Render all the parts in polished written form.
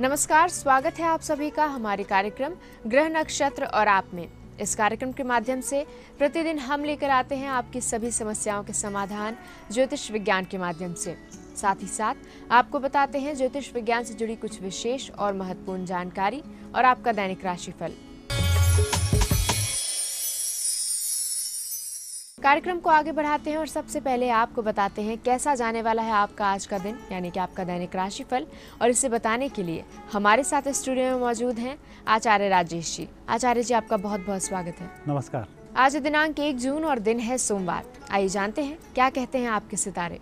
नमस्कार, स्वागत है आप सभी का हमारे कार्यक्रम ग्रह नक्षत्र और आप में। इस कार्यक्रम के माध्यम से प्रतिदिन हम लेकर आते हैं आपकी सभी समस्याओं के समाधान ज्योतिष विज्ञान के माध्यम से। साथ ही साथ आपको बताते हैं ज्योतिष विज्ञान से जुड़ी कुछ विशेष और महत्वपूर्ण जानकारी और आपका दैनिक राशिफल। कार्यक्रम को आगे बढ़ाते हैं और सबसे पहले आपको बताते हैं कैसा जाने वाला है आपका आज का दिन, यानी कि आपका दैनिक राशिफल। और इसे बताने के लिए हमारे साथ स्टूडियो में मौजूद हैं आचार्य राजेश जी। आचार्य जी, आपका बहुत बहुत स्वागत है। नमस्कार। आज दिनांक 1 जून और दिन है सोमवार। आइए जानते हैं क्या कहते हैं आपके सितारे।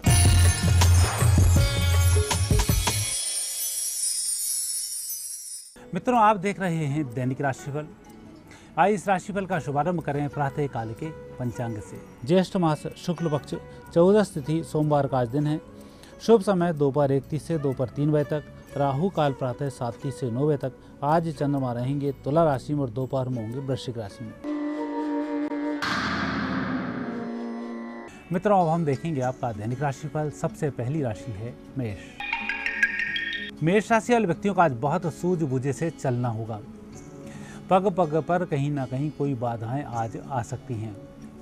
मित्रों, आप देख रहे हैं दैनिक राशिफल। आइए इस राशिफल का शुभारंभ करें प्रातः काल के पंचांग से। ज्येष्ठ मास शुक्ल पक्ष 14 तिथि सोमवार का आज दिन है। शुभ समय दोपहर 1:30 से दोपहर 3 बजे तक। राहु काल प्रातः 7:30 से 9 बजे तक। आज चंद्रमा रहेंगे तुला राशि में और दोपहर में होंगे वृश्चिक राशि में। मित्रों, अब हम देखेंगे आपका दैनिक राशिफल। सबसे पहली राशि है मेष। मेष राशि वाले व्यक्तियों का आज बहुत सूझबूझ से चलना होगा। पग पग पर कहीं ना कहीं कोई बाधाएं आज आ सकती हैं,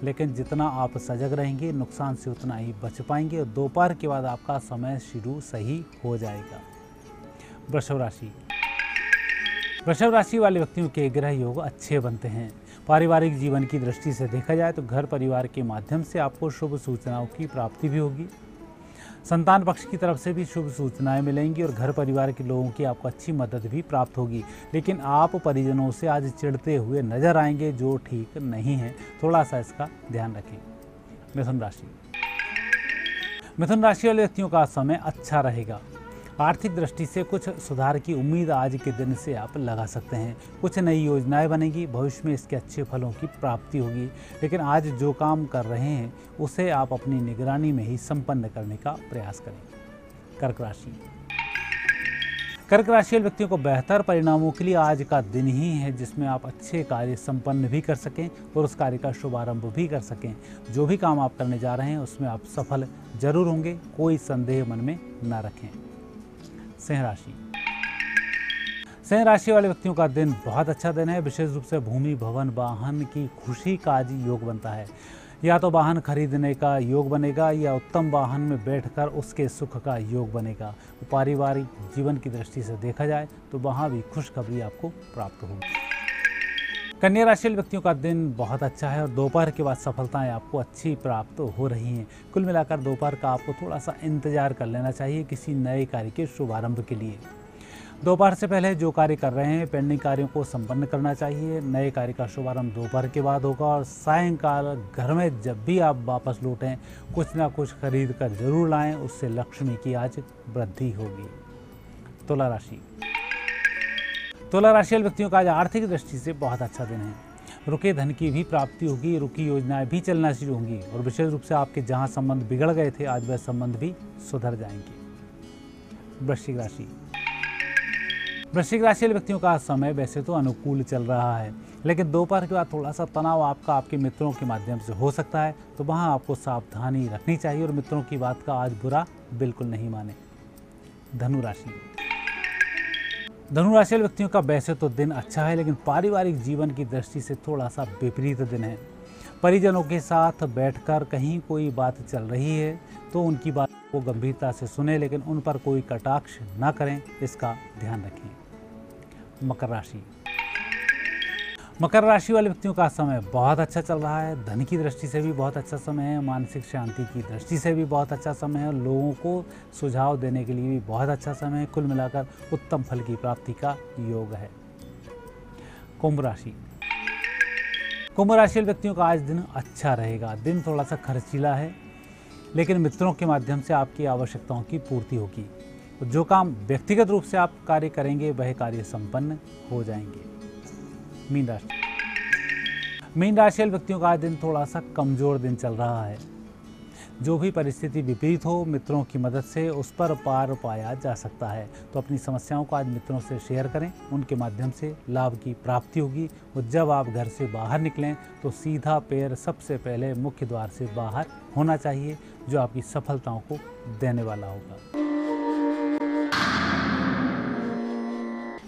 लेकिन जितना आप सजग रहेंगे नुकसान से उतना ही बच पाएंगे और दोपहर के बाद आपका समय शुरू सही हो जाएगा। वृषभ राशि। वृषभ राशि वाले व्यक्तियों के ग्रह योग अच्छे बनते हैं। पारिवारिक जीवन की दृष्टि से देखा जाए तो घर परिवार के माध्यम से आपको शुभ सूचनाओं की प्राप्ति भी होगी। संतान पक्ष की तरफ से भी शुभ सूचनाएं मिलेंगी और घर परिवार के लोगों की आपको अच्छी मदद भी प्राप्त होगी। लेकिन आप परिजनों से आज चिढ़ते हुए नजर आएंगे, जो ठीक नहीं है। थोड़ा सा इसका ध्यान रखें। मिथुन राशि। मिथुन राशि वाले व्यक्तियों का समय अच्छा रहेगा। आर्थिक दृष्टि से कुछ सुधार की उम्मीद आज के दिन से आप लगा सकते हैं। कुछ नई योजनाएं बनेगी, भविष्य में इसके अच्छे फलों की प्राप्ति होगी। लेकिन आज जो काम कर रहे हैं उसे आप अपनी निगरानी में ही संपन्न करने का प्रयास करें। कर्क राशि। कर्क राशि वाले व्यक्तियों को बेहतर परिणामों के लिए आज का दिन ही है, जिसमें आप अच्छे कार्य संपन्न भी कर सकें और उस कार्य का शुभारंभ भी कर सकें। जो भी काम आप करने जा रहे हैं उसमें आप सफल जरूर होंगे, कोई संदेह मन में न रखें। सिंह राशि। सिंह राशि वाले व्यक्तियों का दिन बहुत अच्छा दिन है। विशेष रूप से भूमि भवन वाहन की खुशी का आज योग बनता है। या तो वाहन खरीदने का योग बनेगा या उत्तम वाहन में बैठकर उसके सुख का योग बनेगा। पारिवारिक जीवन की दृष्टि से देखा जाए तो वहाँ भी खुशखबरी आपको प्राप्त होगी। कन्या राशि व्यक्तियों का दिन बहुत अच्छा है और दोपहर के बाद सफलताएं आपको अच्छी प्राप्त हो रही हैं। कुल मिलाकर दोपहर का आपको थोड़ा सा इंतजार कर लेना चाहिए किसी नए कार्य के शुभारंभ के लिए। दोपहर से पहले जो कार्य कर रहे हैं पेंडिंग कार्यों को संपन्न करना चाहिए। नए कार्य का शुभारंभ दोपहर के बाद होगा और सायंकाल घर में जब भी आप वापस लौटें कुछ ना कुछ खरीद कर जरूर लाएं, उससे लक्ष्मी की आज वृद्धि होगी। तुला राशि। तुला राशि वाले व्यक्तियों का आज आर्थिक दृष्टि से बहुत अच्छा दिन है। रुके धन की भी प्राप्ति होगी, रुकी योजनाएं भी चलना शुरू होंगी और विशेष रूप से आपके जहां संबंध बिगड़ गए थे आज वह संबंध भी सुधर जाएंगे। वृश्चिक राशि। वृश्चिक राशि वाले व्यक्तियों का समय वैसे तो अनुकूल चल रहा है, लेकिन दोपहर के बाद थोड़ा सा तनाव आपका आपके मित्रों के माध्यम से हो सकता है, तो वहां आपको सावधानी रखनी चाहिए और मित्रों की बात का आज बुरा बिल्कुल नहीं माने। धनु राशि। धनु राशि वाले व्यक्तियों का वैसे तो दिन अच्छा है, लेकिन पारिवारिक जीवन की दृष्टि से थोड़ा सा विपरीत दिन है। परिजनों के साथ बैठकर कहीं कोई बात चल रही है तो उनकी बात को गंभीरता से सुने, लेकिन उन पर कोई कटाक्ष न करें, इसका ध्यान रखें। मकर राशि। मकर राशि वाले व्यक्तियों का समय बहुत अच्छा चल रहा है। धन की दृष्टि से भी बहुत अच्छा समय है, मानसिक शांति की दृष्टि से भी बहुत अच्छा समय है, लोगों को सुझाव देने के लिए भी बहुत अच्छा समय है। कुल मिलाकर उत्तम फल की प्राप्ति का योग है। कुंभ राशि। कुंभ राशि वाले व्यक्तियों का आज दिन अच्छा रहेगा। दिन थोड़ा सा खर्चीला है, लेकिन मित्रों के माध्यम से आपकी आवश्यकताओं की पूर्ति होगी। जो काम व्यक्तिगत रूप से आप कार्य करेंगे वह कार्य संपन्न हो जाएंगे। मीन राशि। मीन राशि वाले व्यक्तियों का आज दिन थोड़ा सा कमजोर दिन चल रहा है। जो भी परिस्थिति विपरीत हो मित्रों की मदद से उस पर पार पाया जा सकता है, तो अपनी समस्याओं को आज मित्रों से शेयर करें, उनके माध्यम से लाभ की प्राप्ति होगी। और जब आप घर से बाहर निकलें तो सीधा पैर सबसे पहले मुख्य द्वार से बाहर होना चाहिए, जो आपकी सफलताओं को देने वाला होगा।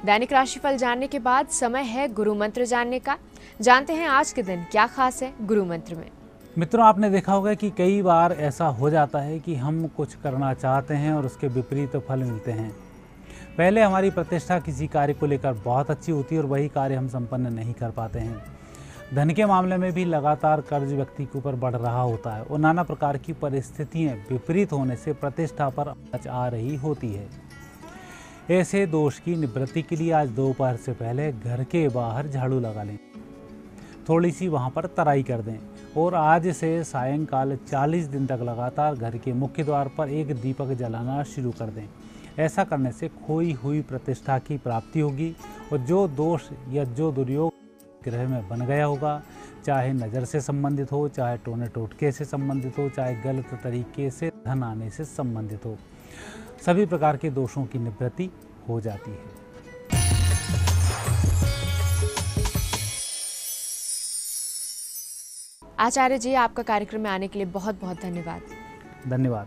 दैनिक राशिफल जानने के बाद समय है गुरु मंत्र जानने का। जानते हैं आज के दिन क्या खास है गुरु मंत्र में। मित्रों, आपने देखा होगा कि कई बार ऐसा हो जाता है कि हम कुछ करना चाहते हैं और उसके विपरीत फल मिलते हैं। पहले हमारी प्रतिष्ठा किसी कार्य को लेकर बहुत अच्छी होती है और वही कार्य हम संपन्न नहीं कर पाते हैं। धन के मामले में भी लगातार कर्ज व्यक्ति के ऊपर बढ़ रहा होता है और नाना प्रकार की परिस्थितियां विपरीत होने से प्रतिष्ठा पर आँच आ रही होती है। ऐसे दोष की निवृत्ति के लिए आज दोपहर से पहले घर के बाहर झाड़ू लगा लें, थोड़ी सी वहाँ पर तराई कर दें और आज से सायंकाल 40 दिन तक लगातार घर के मुख्य द्वार पर एक दीपक जलाना शुरू कर दें। ऐसा करने से खोई हुई प्रतिष्ठा की प्राप्ति होगी और जो दोष या जो दुर्योग ग्रह में बन गया होगा, चाहे नज़र से संबंधित हो, चाहे टोने टोटके से संबंधित हो, चाहे गलत तरीके से धन आने से संबंधित हो, सभी प्रकार के दोषों की निवृत्ति हो जाती है। आचार्य जी, आपका कार्यक्रम में आने के लिए बहुत बहुत धन्यवाद। धन्यवाद।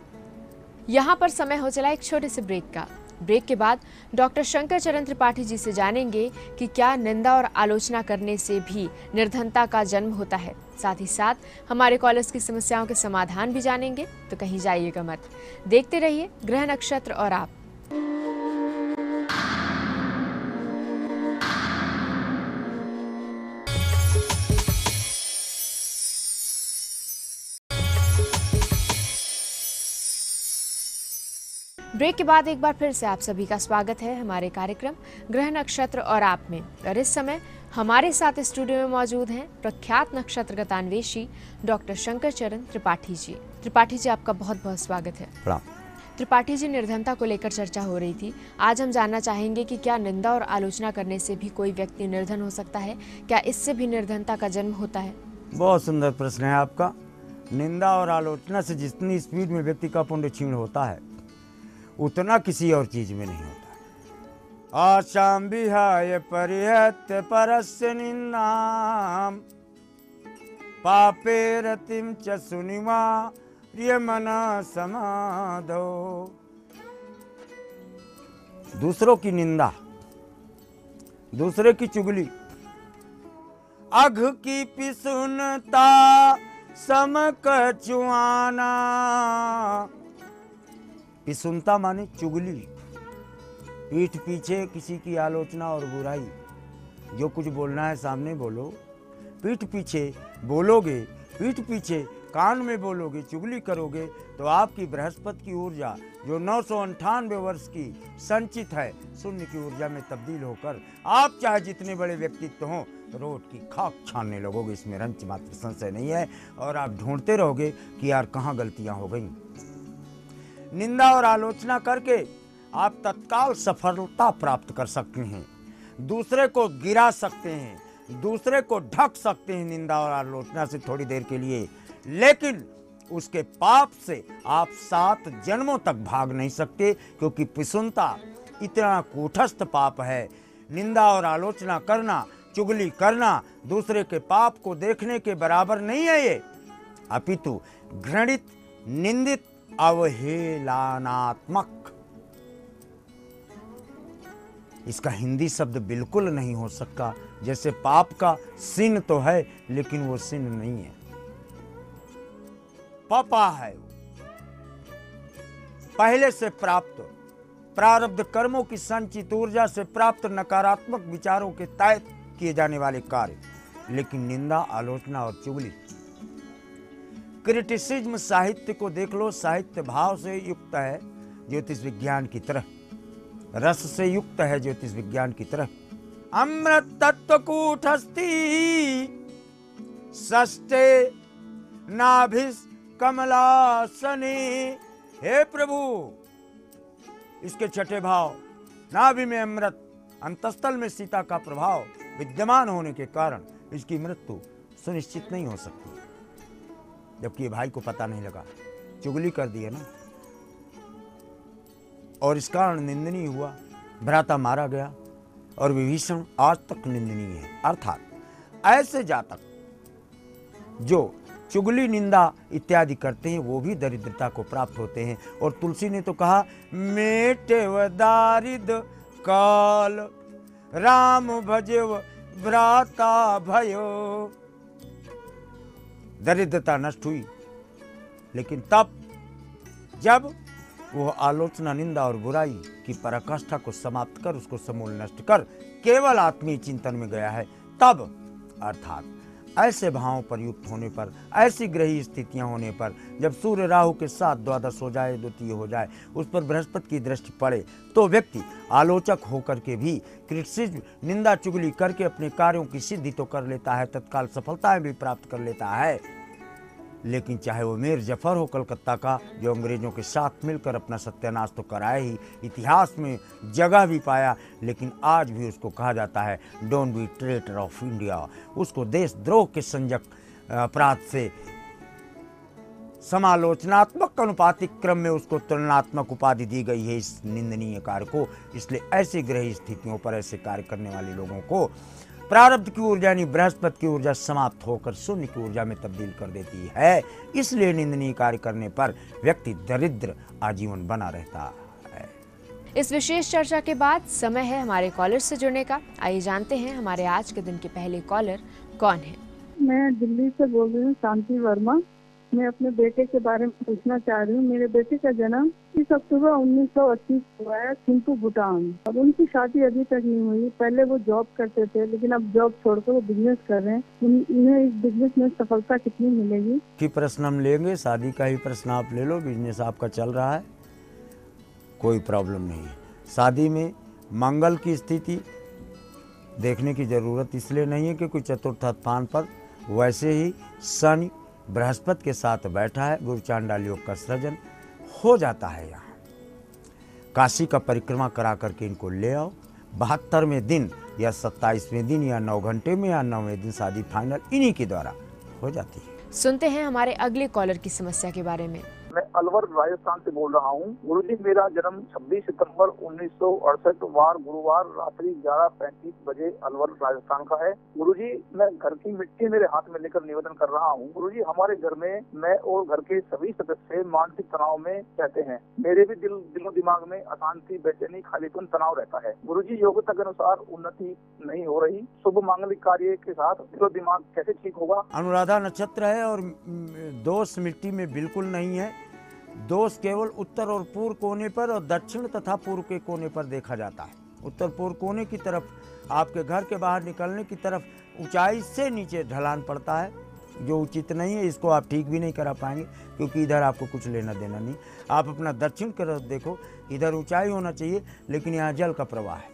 यहाँ पर समय हो चला एक छोटे से ब्रेक का। ब्रेक के बाद डॉक्टर शंकर चरण त्रिपाठी जी से जानेंगे कि क्या निंदा और आलोचना करने से भी निर्धनता का जन्म होता है। साथ ही साथ हमारे कॉलर्स की समस्याओं के समाधान भी जानेंगे, तो कहीं जाइएगा मत। देखते रहिए ग्रह नक्षत्र और आप। ब्रेक के बाद एक बार फिर से आप सभी का स्वागत है हमारे कार्यक्रम ग्रह नक्षत्र और आप में। और इस समय हमारे साथ स्टूडियो में मौजूद हैं प्रख्यात नक्षत्र गतान्वेषी डॉक्टर शंकर चरण त्रिपाठी जी। त्रिपाठी जी, आपका बहुत बहुत स्वागत है। प्रणाम। त्रिपाठी जी, निर्धनता को लेकर चर्चा हो रही थी। आज हम जानना चाहेंगे कि क्या निंदा और आलोचना करने से भी कोई व्यक्ति निर्धन हो सकता है? क्या इससे भी निर्धनता का जन्म होता है? बहुत सुंदर प्रश्न है आपका। निंदा और आलोचना से जितनी स्पीड में व्यक्ति का पुण्य क्षीण होता है, उतना किसी और चीज में नहीं होता। आशाम विहाय परिहत्य परस्य निन्दाम पापे रतिम च सुनिमा प्रियमना समाधो। दूसरों की निंदा, दूसरे की चुगली, अघ की पिसुनता समकचुआना। पिसुनता माने चुगली, पीठ पीछे किसी की आलोचना और बुराई। जो कुछ बोलना है सामने बोलो, पीठ पीछे बोलोगे, पीठ पीछे कान में बोलोगे, चुगली करोगे तो आपकी बृहस्पति की ऊर्जा जो 998 वर्ष की संचित है, शून्य की ऊर्जा में तब्दील होकर आप चाहे जितने बड़े व्यक्तित्व हों, रोड की खाक छानने लगोगे। इसमें रंच मात्र संशय नहीं है। और आप ढूंढते रहोगे कि यार कहाँ गलतियाँ हो गई। निंदा और आलोचना करके आप तत्काल सफलता प्राप्त कर सकते हैं, दूसरे को गिरा सकते हैं, दूसरे को ढक सकते हैं निंदा और आलोचना से थोड़ी देर के लिए, लेकिन उसके पाप से आप 7 जन्मों तक भाग नहीं सकते, क्योंकि पिसुनता इतना कूटस्थ पाप है। निंदा और आलोचना करना, चुगली करना दूसरे के पाप को देखने के बराबर नहीं है ये, अपितु घृणित, निंदित, अवहेलनात्मक। इसका हिंदी शब्द बिल्कुल नहीं हो सकता। जैसे पाप का सिन तो है, लेकिन वो सिन नहीं है, पापा है। पहले से प्राप्त प्रारब्ध कर्मों की संचित ऊर्जा से प्राप्त नकारात्मक विचारों के तहत किए जाने वाले कार्य। लेकिन निंदा, आलोचना और चुगली, क्रिटिसिज्म साहित्य को देख लो, साहित्य भाव से युक्त है ज्योतिष विज्ञान की तरह, रस से युक्त है ज्योतिष विज्ञान की तरह। अमृत तत्व कूटस्थी सस्ते नाभिस कमलासने। हे प्रभु, इसके छठे भाव, नाभि में अमृत, अंतस्थल में सीता का प्रभाव विद्यमान होने के कारण इसकी मृत्यु सुनिश्चित नहीं हो सकती। जबकि भाई को पता नहीं लगा, चुगली कर दी है ना, और इस कारण निंदनीय हुआ, भ्राता मारा गया और विभीषण आज तक निंदनीय है। अर्थात ऐसे जातक जो चुगली, निंदा इत्यादि करते हैं वो भी दरिद्रता को प्राप्त होते हैं। और तुलसी ने तो कहा, मेटे व दारिद काल राम भजव भ्राता भयो। दरिद्रता नष्ट हुई, लेकिन तब जब वो आलोचना, निंदा और बुराई की पराकाष्ठा को समाप्त कर, उसको समूल नष्ट कर केवल आत्मीय चिंतन में गया है, तब अर्थात ऐसे भावों पर युक्त होने पर, ऐसी ग्रही स्थितियां होने पर, जब सूर्य राहु के साथ द्वादश हो जाए, द्वितीय हो जाए, उस पर बृहस्पति की दृष्टि पड़े, तो व्यक्ति आलोचक होकर के भी क्रिटिसिज्म, निंदा चुगली करके अपने कार्यों की सिद्धि तो कर लेता है, तत्काल सफलताएं भी प्राप्त कर लेता है। लेकिन चाहे वो मीर जफर हो कलकत्ता का, जो अंग्रेजों के साथ मिलकर अपना सत्यानाश तो कराया ही, इतिहास में जगह भी पाया, लेकिन आज भी उसको कहा जाता है don't be traitor of India. उसको देशद्रोह के संजक अपराध से समालोचनात्मक अनुपातिक क्रम में उसको तुलनात्मक उपाधि दी गई है इस निंदनीय कार्य को। इसलिए ऐसी ग्रही स्थितियों पर ऐसे कार्य करने वाले लोगों को प्रारब्ध की ऊर्जा यानी बृहस्पति की ऊर्जा समाप्त होकर शून्य की ऊर्जा में तब्दील कर देती है। इसलिए निंदनीय कार्य करने पर व्यक्ति दरिद्र आजीवन बना रहता है। इस विशेष चर्चा के बाद समय है हमारे कॉलर से जुड़ने का। आइए जानते हैं हमारे आज के दिन के पहले कॉलर कौन है। मैं दिल्ली से बोल रही हूँ, शांति वर्मा। मैं अपने बेटे के बारे में पूछना चाह रही हूँ। मेरे बेटे का जन्म 30 अक्टूबर 1928 हुआ है, थिम्पू, भूटान। और उनकी शादी अभी तक नहीं हुई। पहले वो जॉब करते थे, लेकिन अब जॉब छोड़कर वो बिजनेस कर रहे हैं। उन्हें इस बिजनेस में सफलता कितनी मिलेगी? कि प्रश्न हम लेंगे, शादी का ही प्रश्न आप ले लो। बिजनेस आपका चल रहा है, कोई प्रॉब्लम नहीं है। शादी में मंगल की स्थिति देखने की जरूरत इसलिए नहीं है कि कोई चतुर्थ स्थान पर, वैसे ही शनि बृहस्पति के साथ बैठा है, गुरु चांडाल योग का सृजन हो जाता है। यहाँ काशी का परिक्रमा करा करके इनको ले आओ। 72वें दिन या 27वें दिन या 9 घंटे में या 9वें दिन शादी फाइनल इन्हीं के द्वारा हो जाती है। सुनते हैं हमारे अगले कॉलर की समस्या के बारे में। मैं अलवर राजस्थान से बोल रहा हूँ। गुरुजी, मेरा जन्म 26 सितंबर 1968 वार गुरुवार रात्रि 11:35 बजे अलवर राजस्थान का है। गुरुजी, मैं घर की मिट्टी मेरे हाथ में लेकर निवेदन कर रहा हूँ। गुरुजी, हमारे घर में मैं और घर के सभी सदस्य मानसिक तनाव में रहते हैं। मेरे भी दिलो दिमाग में अशांति, बेचैनी, खालीपन, तनाव रहता है। गुरुजी, योग्यता के अनुसार उन्नति नहीं हो रही। शुभ मांगलिक कार्य के साथ दिलो दिमाग कैसे ठीक होगा? अनुराधा नक्षत्र है और दोष मिट्टी में बिल्कुल नहीं है। दोष केवल उत्तर और पूर्व कोने पर और दक्षिण तथा पूर्व के कोने पर देखा जाता है। उत्तर पूर्व कोने की तरफ, आपके घर के बाहर निकलने की तरफ ऊंचाई से नीचे ढलान पड़ता है, जो उचित नहीं है। इसको आप ठीक भी नहीं करा पाएंगे, क्योंकि इधर आपको कुछ लेना देना नहीं। आप अपना दक्षिण की तरफ देखो, इधर ऊंचाई होना चाहिए, लेकिन यहाँ जल का प्रवाह है।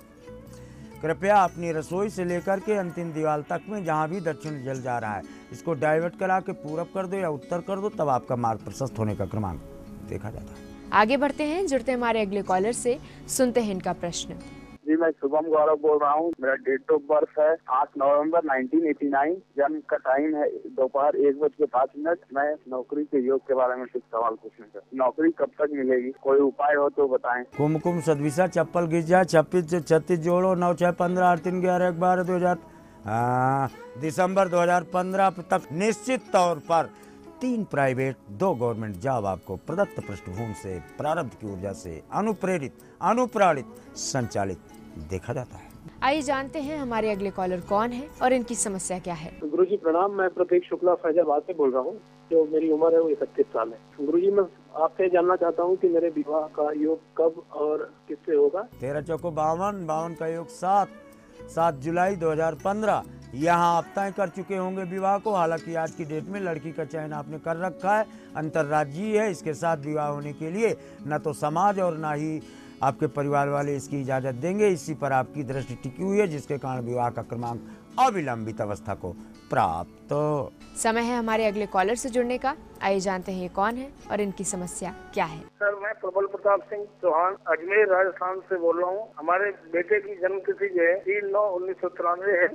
कृपया अपनी रसोई से लेकर के अंतिम दीवार तक में जहाँ भी दक्षिण जल जा रहा है, इसको डाइवर्ट करा के पूरब कर दो या उत्तर कर दो, तब आपका मार्ग प्रशस्त होने का क्रमांक देखा जाता है। आगे बढ़ते हैं, जुड़ते हैं हमारे अगले कॉलर से, सुनते हैं इनका प्रश्न। जी, मैं शुभम गौरव बोल रहा हूँ। मेरा डेट ऑफ बर्थ है 8 नवंबर 1989। जन्म का टाइम है दोपहर 1:05। मैं नौकरी के योग के बारे में कुछ सवाल पूछना चाहता हूँ। नौकरी कब तक मिलेगी? कोई उपाय हो तो बताएं। कुमकुम सदविशा चप्पल घिस जाए, 26 जोड़ो, 9 6 15 8 3 11 1 12 2000 दिसंबर 2015 तक निश्चित तौर पर 3 प्राइवेट 2 गवर्नमेंट जॉब आपको प्रदत्त पृष्ठभूमि से, प्रारब्ध की ऊर्जा से अनुप्रेरित, अनुप्राणित, संचालित देखा जाता है। आइए जानते हैं हमारे अगले कॉलर कौन है और इनकी समस्या क्या है। गुरुजी प्रणाम, मैं प्रतीक शुक्ला फैजाबाद से बोल रहा हूँ। जो मेरी उम्र है वो 31 साल है। गुरुजी, मैं आपसे जानना चाहता हूँ कि मेरे विवाह का योग कब और किससे होगा? 13 चौको 52 का योग 7 जुलाई 2015। यहाँ आप तय कर चुके होंगे विवाह को। हालांकि आज की डेट में लड़की का चयन आपने कर रखा है, अंतर्राज्यीय है। इसके साथ विवाह होने के लिए न तो समाज और न ही आपके परिवार वाले इसकी इजाज़त देंगे। इसी पर आपकी दृष्टि टिकी हुई है, जिसके कारण विवाह का क्रमांक अविलंबित अवस्था को प्राप्त। समय है हमारे अगले कॉलर से जुड़ने का। आइए जानते हैं ये कौन है और इनकी समस्या क्या है। सर, मैं प्रबल प्रताप सिंह चौहान अजमेर राजस्थान से बोल रहा हूँ। हमारे बेटे की जन्म तिथि जो है 3/9/1993 है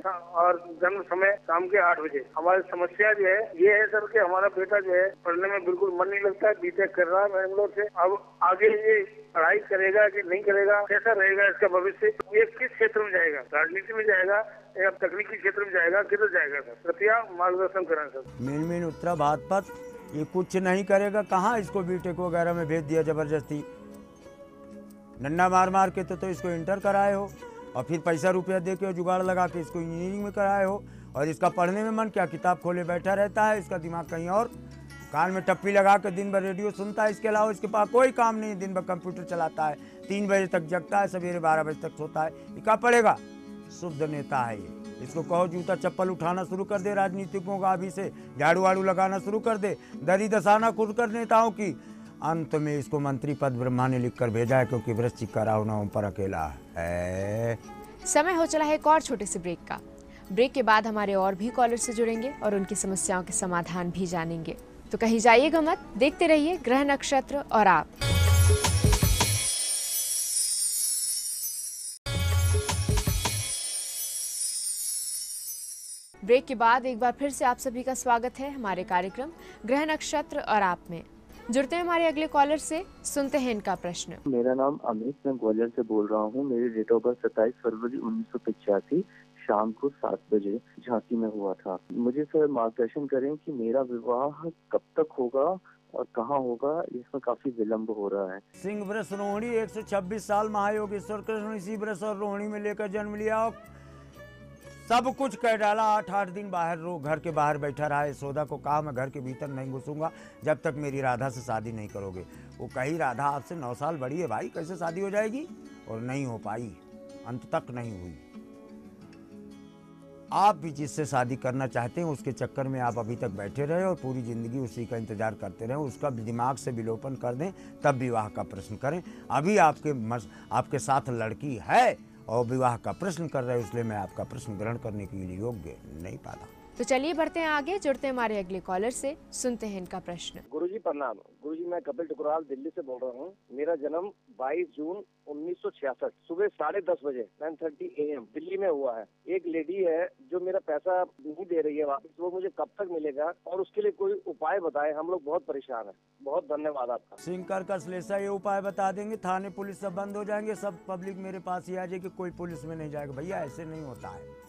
और जन्म समय शाम के 8 बजे। हमारी समस्या जो है ये है सर कि हमारा बेटा जो है पढ़ने में बिल्कुल मन नहीं लगता है। बीटेक कर रहा है बेंगलोर से। अब आगे ये पढ़ाई करेगा कि नहीं करेगा, कैसा रहेगा इसका भविष्य? ये किस क्षेत्र में जाएगा? राजनीति में जाएगा या तकनीकी क्षेत्र में जाएगा? किधर जाएगा सर? कृपया मार्गदर्शन करें सर। मेन उत्तरा भाजपत ये कुछ नहीं करेगा। कहाँ इसको बीटेक वगैरह में भेज दिया जबरदस्ती? डंडा मार मार के तो इसको इंटर कराए हो। और फिर पैसा रुपया दे के जुगाड़ लगा के इसको इंजीनियरिंग में कराए हो, और इसका पढ़ने में मन क्या, किताब खोले बैठा रहता है, इसका दिमाग कहीं और, कान में टप्पी लगा के दिन भर रेडियो सुनता है, इसके अलावा इसके पास कोई काम नहीं, दिन भर कंप्यूटर चलाता है, 3 बजे तक जगता है, सवेरे 12 बजे तक सोता है, ये क्या पढ़ेगा? शुद्ध नेता है ये। इसको कहो जूता चप्पल उठाना शुरू कर दे, राजनीतिकों का अभी से झाड़ू वाड़ू लगाना शुरू कर दे, दरी दसाना खुद कर नेताओं की। अंत में इसको मंत्री पद ब्रह्मा ने लिख कर भेजा है, क्योंकि वृश्चिक का राहु ना पर अकेला है। समय हो चला है एक और छोटे से ब्रेक का। ब्रेक के बाद हमारे और भी कॉलर से जुड़ेंगे और उनकी समस्याओं के समाधान भी जानेंगे, तो कहीं जाइएगा मत, देखते रहिए ग्रह नक्षत्र और आप। ब्रेक के बाद एक बार फिर से आप सभी का स्वागत है हमारे कार्यक्रम ग्रह नक्षत्र और आप में। जुड़ते हैं हमारे अगले कॉलर से, सुनते हैं इनका प्रश्न। मेरा नाम अमित, मैं ग्वालियर से बोल रहा हूँ। मेरी डेट ऑफ बर्थ 27 फरवरी 1985 शाम को 7 बजे झांसी में हुआ था। मुझे सर मार्गदर्शन करें कि मेरा विवाह कब तक होगा और कहाँ होगा, इसमें काफी विलम्ब हो रहा है। सिंह वृष रोहिणी 126 साल महायोगेश्वर कृष्ण इसी वृष और रोहिणी में लेकर जन्म लिया, और सब कुछ कह डाला। 8 दिन बाहर घर के बाहर बैठा रहा। यशोदा को कहा मैं घर के भीतर नहीं घुसूंगा जब तक मेरी राधा से शादी नहीं करोगे। वो कही राधा आपसे 9 साल बड़ी है भाई, कैसे शादी हो जाएगी? और नहीं हो पाई, अंत तक नहीं हुई। आप भी जिससे शादी करना चाहते हैं उसके चक्कर में आप अभी तक बैठे रहे और पूरी जिंदगी उसी का इंतजार करते रहे। उसका दिमाग से विलोपन कर दें, तब विवाह का प्रश्न करें। अभी आपके साथ लड़की है और विवाह का प्रश्न कर रहे हैं, इसलिए मैं आपका प्रश्न ग्रहण करने के लिए योग्य नहीं पाता। तो चलिए बढ़ते हैं आगे, जुड़ते हैं हमारे अगले कॉलर से, सुनते हैं इनका प्रश्न। गुरुजी प्रणाम। गुरुजी मैं कपिल टुकराल दिल्ली से बोल रहा हूँ। मेरा जन्म 22 जून 1966 सुबह 10:30 बजे 9:30 AM दिल्ली में हुआ है। एक लेडी है जो मेरा पैसा नहीं दे रही है वापस, वो मुझे कब तक मिलेगा और उसके लिए कोई उपाय बताए, हम लोग बहुत परेशान हैं। बहुत धन्यवाद आपका। सिंकर का श्लेषा ये उपाय बता देंगे, थाने पुलिस सब बंद हो जाएंगे, सब पब्लिक मेरे पास ही आ जाएगी, कोई पुलिस में नहीं जाएगा। भैया ऐसे नहीं होता है।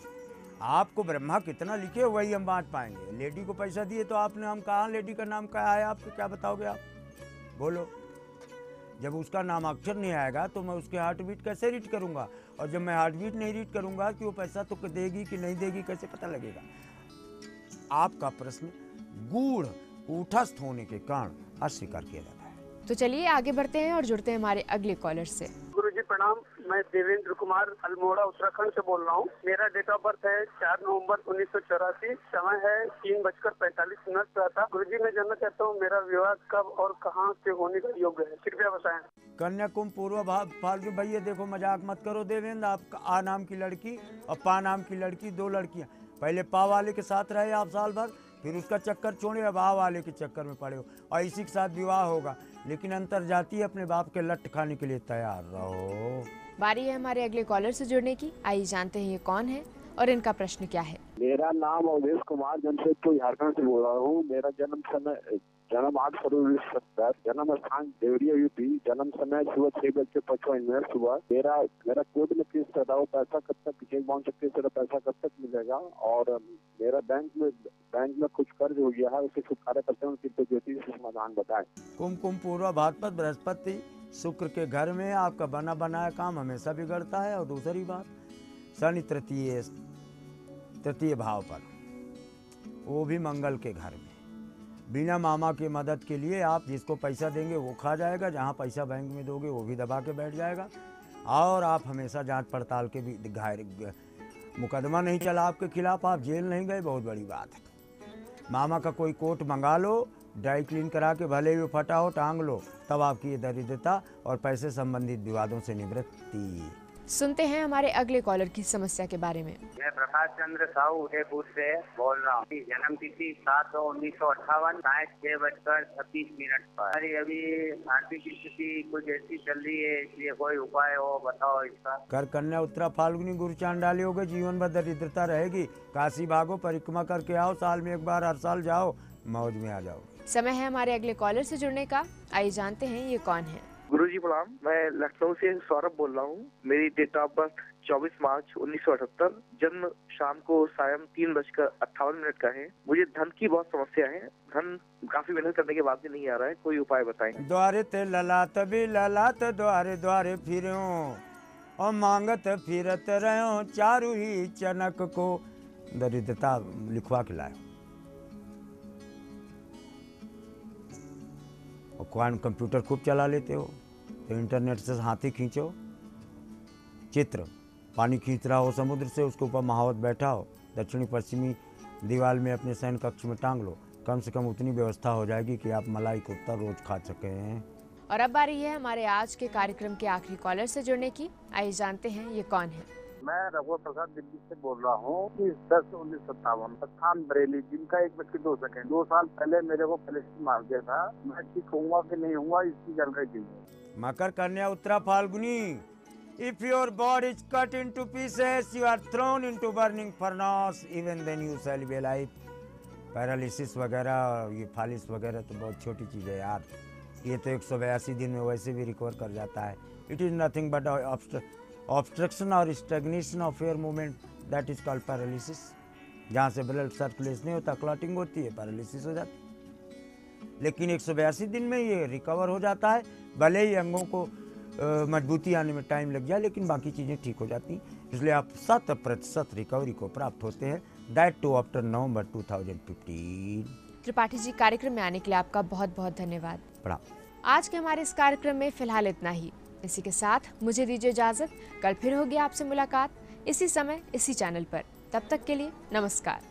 आपको ब्रह्मा कितना लिखे वही हम बांट पाएंगे। लेडी को पैसा दिए तो आपने, हम कहाँ लेडी का नाम क्या है आपको, क्या बताओगे आप? बोलो। जब उसका नाम अक्षर नहीं आएगा तो मैं उसके हार्ट बीट कैसे रीड करूंगा? और जब मैं हार्ट बीट नहीं रीड करूंगा कि वो पैसा तो देगी कि नहीं देगी, कैसे पता लगेगा? आपका प्रश्न गूढ़ कूटस्थ होने के कारण अस्वीकार किया जाता है। तो चलिए आगे बढ़ते हैं और जुड़ते हैं हमारे अगले कॉलर से। गुरुजी प्रणाम, मैं देवेंद्र कुमार अल्मोड़ा उत्तराखंड से बोल रहा हूँ। मेरा डेट ऑफ बर्थ है 4 नवंबर 1984, समय है 3:45 का था। गुरुजी मैं जानना चाहता हूँ मेरा विवाह कब और कहाँ से होने का योग्य है, कृपया बताएं। कन्या कुंभ पूर्व भाव फाल्गु। भैया देखो मजाक मत करो देवेंद्र, आपका आ नाम की लड़की और पा नाम की लड़की, 2 लड़कियाँ। पहले पा वाले के साथ रहे आप साल भर, फिर उसका चक्कर छोड़े, अब आ वाले के चक्कर में पड़े हो और इसी के साथ विवाह होगा। लेकिन अंतर जाती अपने बाप के लट खाने के लिए तैयार रहो। बारी है हमारे अगले कॉलर से जुड़ने की। आइए जानते हैं ये कौन है और इनका प्रश्न क्या है। मेरा नाम अवधेश कुमार, जमशेदपुर झारखंड से बोल रहा हूँ। मेरा जन्म 8 फरवरी 1970, जन्म स्थान देवरिया यूपी, जन्म समय सुबह 6:55 सुबह। मेरा कोर्ट में केस चल रहा हो, पैसा कब तक चेक बाउंस केस चल रहा, पैसा कब तक मिलेगा? और मेरा बैंक में कुछ कर्ज हो गया है, उसे छुटकारा करते हैं, उनकी ज्योतिष समाधान बताएं। कुंभ पूर्व भाद्रपद बृहस्पति शुक्र के घर में आपका बना बनाया काम हमेशा बिगड़ता है। और दूसरी बात, शनि तृतीय भाव पर, वो भी मंगल के घर में। बिना मामा की मदद के लिए आप जिसको पैसा देंगे वो खा जाएगा, जहाँ पैसा बैंक में दोगे वो भी दबा के बैठ जाएगा। और आप हमेशा जांच पड़ताल के भी मुकदमा नहीं चला आपके खिलाफ, आप जेल नहीं गए, बहुत बड़ी बात है। मामा का कोई कोट मंगा लो, ड्राई क्लीन करा के भले ही फटा हो टांग लो, तब आपकी ये दरिद्रता और पैसे संबंधित विवादों से निवृत्ति। सुनते हैं हमारे अगले कॉलर की समस्या के बारे में। मैं प्रकाश चंद्र साहू उदयपुर से बोल रहा हूँ। जन्म तिथि 7/1958, 6:36 पर। अभी आर्थिक स्थिति कुछ ऐसी चल रही है, इसलिए कोई उपाय हो बताओ इसका। कर कन्या उत्तरा फाल्गुनी गुरु चांडाली हो गए, जीवन भर दरिद्रता रहेगी। काशी भागो, परिक्रमा करके आओ, साल में एक बार, हर साल जाओ, मौज में आ जाओ। समय है हमारे अगले कॉलर से जुड़ने का। आइए जानते हैं ये कौन है। गुरुजी प्रणाम, मैं लखनऊ से सौरभ बोल रहा हूँ। मेरी डेट ऑफ बर्थ 24 मार्च 1978, जन्म शाम को सायं 3:58 का है। मुझे धन की बहुत समस्या है, धन काफी मेहनत करने के बाद भी नहीं आ रहा है, कोई उपाय बताएं। द्वारे ते ललात भी ललात, द्वारे द्वारे फिरो, और मांगत फिरत रहो चारू ही चनक को, दरिद्रता लिखवा के लाए। और कौन कंप्यूटर खूब चला लेते हो तो इंटरनेट से हाथी खींचो, चित्र पानी खींच रहा हो समुद्र से, उसके ऊपर महावत बैठा हो, दक्षिणी पश्चिमी दीवार में अपने शयन कक्ष में टांग लो, कम से कम उतनी व्यवस्था हो जाएगी कि आप मलाई कोफ्ता रोज खा सके हैं। और अब बारी है हमारे आज के कार्यक्रम के आखिरी कॉलर से जुड़ने की। आइए जानते हैं ये कौन है। मैं रघुवर प्रसाद दिल्ली से बोल रहा हूँ। 10/1957 स्थान बरेली, जिनका 1:02 2 साल पहले मेरे को पलेस्टी मार दिया था। मैं ठीक होऊंगा कि नहीं होऊंगा इसकी जानकारी दीजिए। मकर कन्या Uttara Phalguni, if your body is cut into pieces, you are thrown into burning furnace, even then you shall be alive। Paralysis वगैरह, ये फालिस वगैरह तो बहुत छोटी चीज़ है यार, ये तो 182 दिन में वैसे भी रिकवर कर जाता है। It is nothing but obstruction और stagnation of air movement, that is called paralysis. जहाँ से ब्लड सर्कुलेशन नहीं होता, क्लॉटिंग होती है, पैरालिसिस हो जाती है। लेकिन 182 दिन में ये रिकवर हो जाता है, भले ही अंगों को मजबूती आने में टाइम लग जाए, लेकिन बाकी चीज़ें ठीक हो जाती हैं। इसलिए आप 100% रिकवरी को प्राप्त होते हैं, that too after November 2015। Tripathi ji, कार्यक्रम में आने के लिए आपका बहुत बहुत धन्यवाद। प्रणाम। आज के हमारे इस कार्यक्रम में फिलहाल इतना ही। इसी के साथ मुझे दीजिए इजाजत। कल फिर होगी आपसे मुलाकात इसी समय इसी चैनल पर। तब तक के लिए नमस्कार।